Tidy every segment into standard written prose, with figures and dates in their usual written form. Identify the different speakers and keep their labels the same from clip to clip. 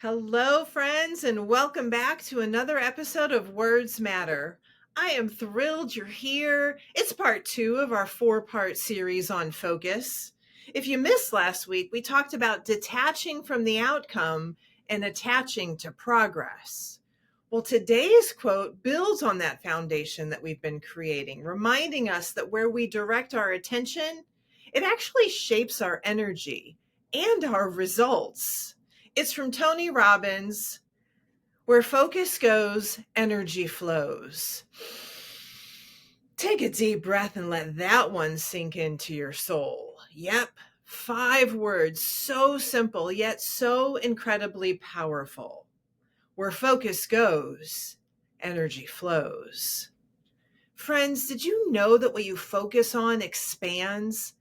Speaker 1: Hello, friends, and welcome back to another episode of Words Matter. I am thrilled you're here. It's part two of our four-part series on focus. If you missed last week, we talked about detaching from the outcome and attaching to progress. Well, today's quote builds on that foundation that we've been creating, reminding us that where we direct our attention, it actually shapes our energy and our results. It's from Tony Robbins. Where focus goes, energy flows. Take a deep breath and let that one sink into your soul. Yep, 5 words, so simple, yet so incredibly powerful. Where focus goes, energy flows. Friends, did you know that what you focus on expands?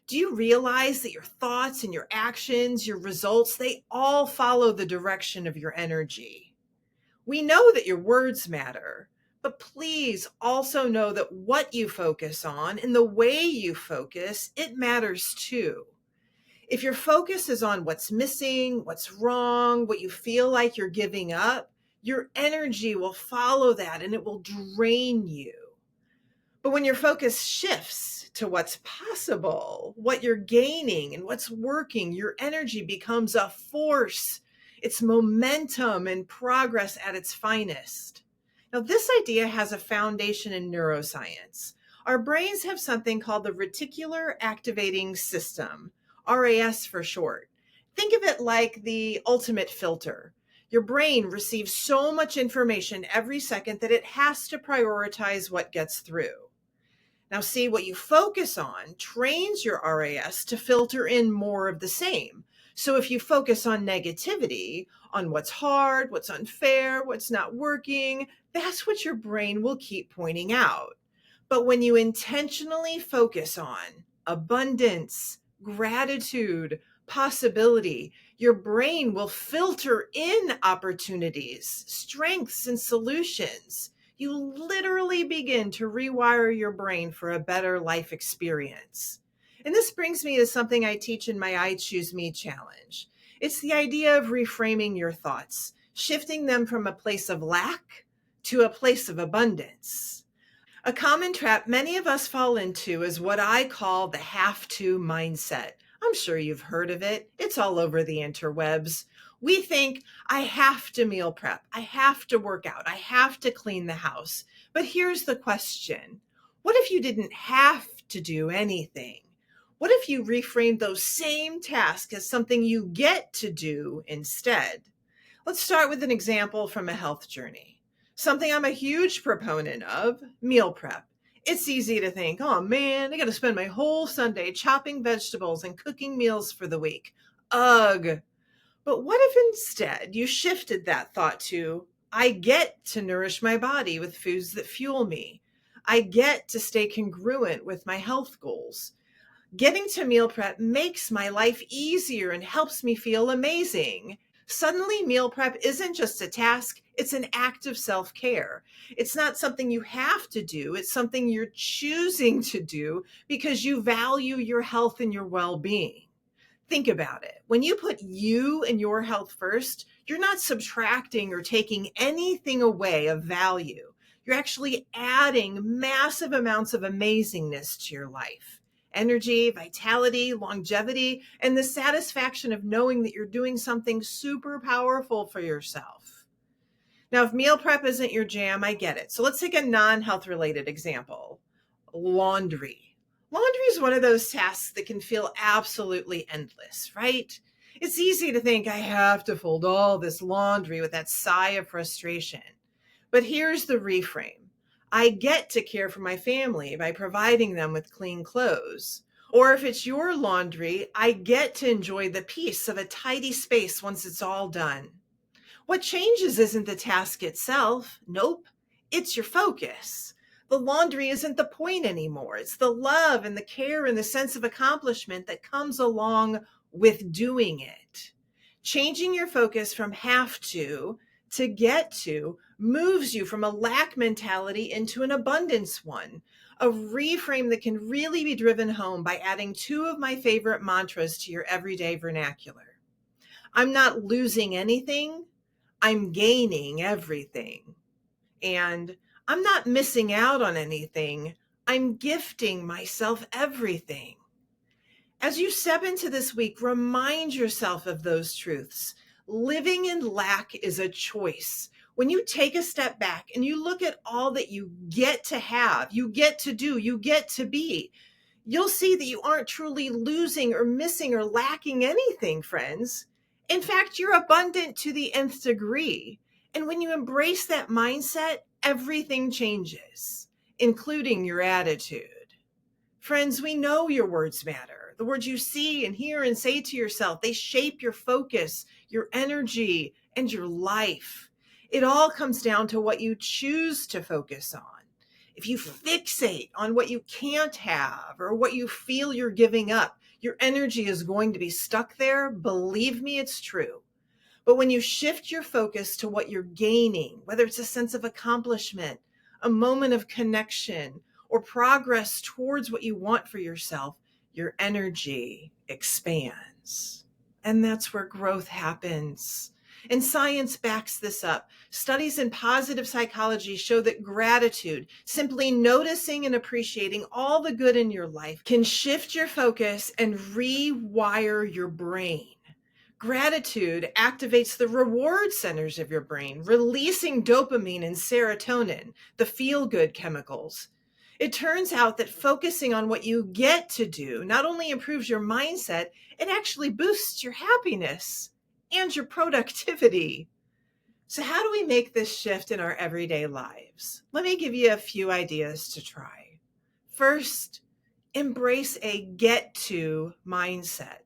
Speaker 1: Do you realize that your thoughts and your actions, your results, they all follow the direction of your energy? We know that your words matter, but please also know that what you focus on and the way you focus, it matters too. If your focus is on what's missing, what's wrong, what you feel like you're giving up, your energy will follow that and it will drain you. But when your focus shifts to what's possible, what you're gaining and what's working, your energy becomes a force. It's momentum and progress at its finest. Now, this idea has a foundation in neuroscience. Our brains have something called the Reticular Activating System, RAS for short. Think of it like the ultimate filter. Your brain receives so much information every second that it has to prioritize what gets through. Now, see, what you focus on trains your RAS to filter in more of the same. So if you focus on negativity, on what's hard, what's unfair, what's not working, that's what your brain will keep pointing out. But when you intentionally focus on abundance, gratitude, possibility, your brain will filter in opportunities, strengths, and solutions. You literally begin to rewire your brain for a better life experience. And this brings me to something I teach in my I Choose Me challenge. It's the idea of reframing your thoughts, shifting them from a place of lack to a place of abundance. A common trap many of us fall into is what I call the have to mindset. I'm sure you've heard of it. It's all over the interwebs. We think, I have to meal prep, I have to work out, I have to clean the house. But here's the question. What if you didn't have to do anything? What if you reframed those same tasks as something you get to do instead? Let's start with an example from a health journey. Something I'm a huge proponent of, meal prep. It's easy to think, oh man, I got to spend my whole Sunday chopping vegetables and cooking meals for the week. Ugh. But what if instead you shifted that thought to, I get to nourish my body with foods that fuel me. I get to stay congruent with my health goals. Getting to meal prep makes my life easier and helps me feel amazing. Suddenly, meal prep isn't just a task, it's an act of self-care. It's not something you have to do, it's something you're choosing to do because you value your health and your well-being. Think about it. When you put you and your health first, you're not subtracting or taking anything away of value. You're actually adding massive amounts of amazingness to your life. Energy, vitality, longevity, and the satisfaction of knowing that you're doing something super powerful for yourself. Now, if meal prep isn't your jam, I get it. So let's take a non-health related example. Laundry. Laundry is one of those tasks that can feel absolutely endless, right? It's easy to think I have to fold all this laundry with that sigh of frustration. But here's the reframe. I get to care for my family by providing them with clean clothes. Or if it's your laundry, I get to enjoy the peace of a tidy space once it's all done. What changes isn't the task itself. Nope, it's your focus. The laundry isn't the point anymore. It's the love and the care and the sense of accomplishment that comes along with doing it. Changing your focus from have to get to moves you from a lack mentality into an abundance one, a reframe that can really be driven home by adding 2 of my favorite mantras to your everyday vernacular. I'm not losing anything. I'm gaining everything. And I'm not missing out on anything. I'm gifting myself everything. As you step into this week, remind yourself of those truths. Living in lack is a choice. When you take a step back and you look at all that you get to have, you get to do, you get to be, you'll see that you aren't truly losing or missing or lacking anything, friends. In fact, you're abundant to the nth degree. And when you embrace that mindset, everything changes, including your attitude. Friends, we know your words matter. The words you see and hear and say to yourself, they shape your focus, your energy, and your life. It all comes down to what you choose to focus on. If you fixate on what you can't have or what you feel you're giving up, your energy is going to be stuck there. Believe me, it's true. But when you shift your focus to what you're gaining, whether it's a sense of accomplishment, a moment of connection, or progress towards what you want for yourself, your energy expands. And that's where growth happens. And science backs this up. Studies in positive psychology show that gratitude, simply noticing and appreciating all the good in your life, can shift your focus and rewire your brain. Gratitude activates the reward centers of your brain, releasing dopamine and serotonin, the feel-good chemicals. It turns out that focusing on what you get to do not only improves your mindset, it actually boosts your happiness and your productivity. So how do we make this shift in our everyday lives? Let me give you a few ideas to try. First, embrace a get-to mindset.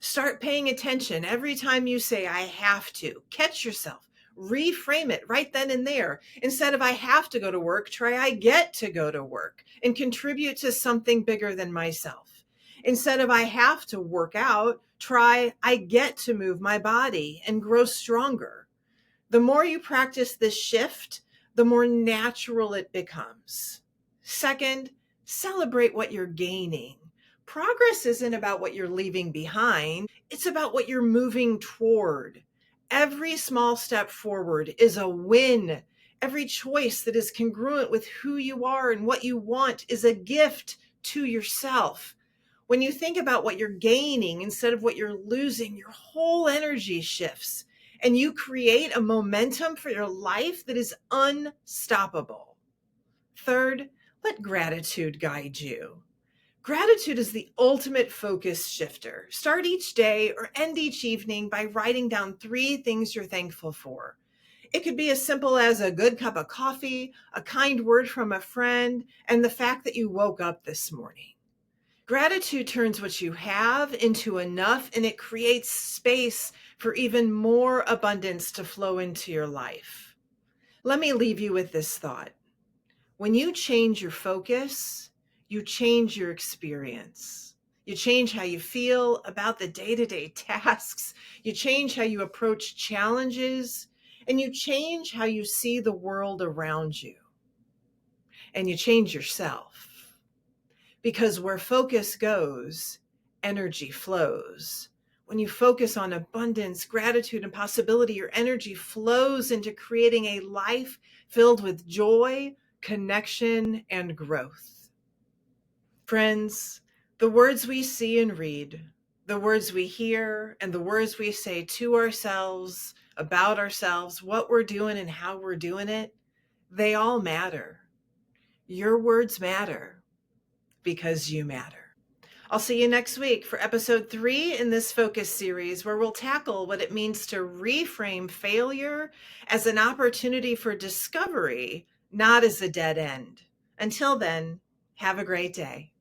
Speaker 1: Start paying attention every time you say, I have to. Catch yourself. Reframe it right then and there. Instead of I have to go to work, try I get to go to work and contribute to something bigger than myself. Instead of I have to work out, try I get to move my body and grow stronger. The more you practice this shift, the more natural it becomes. Second, celebrate what you're gaining. Progress isn't about what you're leaving behind. It's about what you're moving toward. Every small step forward is a win. Every choice that is congruent with who you are and what you want is a gift to yourself. When you think about what you're gaining instead of what you're losing, your whole energy shifts and you create a momentum for your life that is unstoppable. Third, let gratitude guide you. Gratitude is the ultimate focus shifter. Start each day or end each evening by writing down 3 things you're thankful for. It could be as simple as a good cup of coffee, a kind word from a friend, and the fact that you woke up this morning. Gratitude turns what you have into enough, and it creates space for even more abundance to flow into your life. Let me leave you with this thought. When you change your focus, you change your experience. You change how you feel about the day-to-day tasks. You change how you approach challenges, and you change how you see the world around you. And you change yourself. Because where focus goes, energy flows. When you focus on abundance, gratitude, and possibility, your energy flows into creating a life filled with joy, connection, and growth. Friends, the words we see and read, the words we hear, and the words we say to ourselves, about ourselves, what we're doing and how we're doing it, they all matter. Your words matter because you matter. I'll see you next week for episode 3 in this focus series, where we'll tackle what it means to reframe failure as an opportunity for discovery, not as a dead end. Until then, have a great day.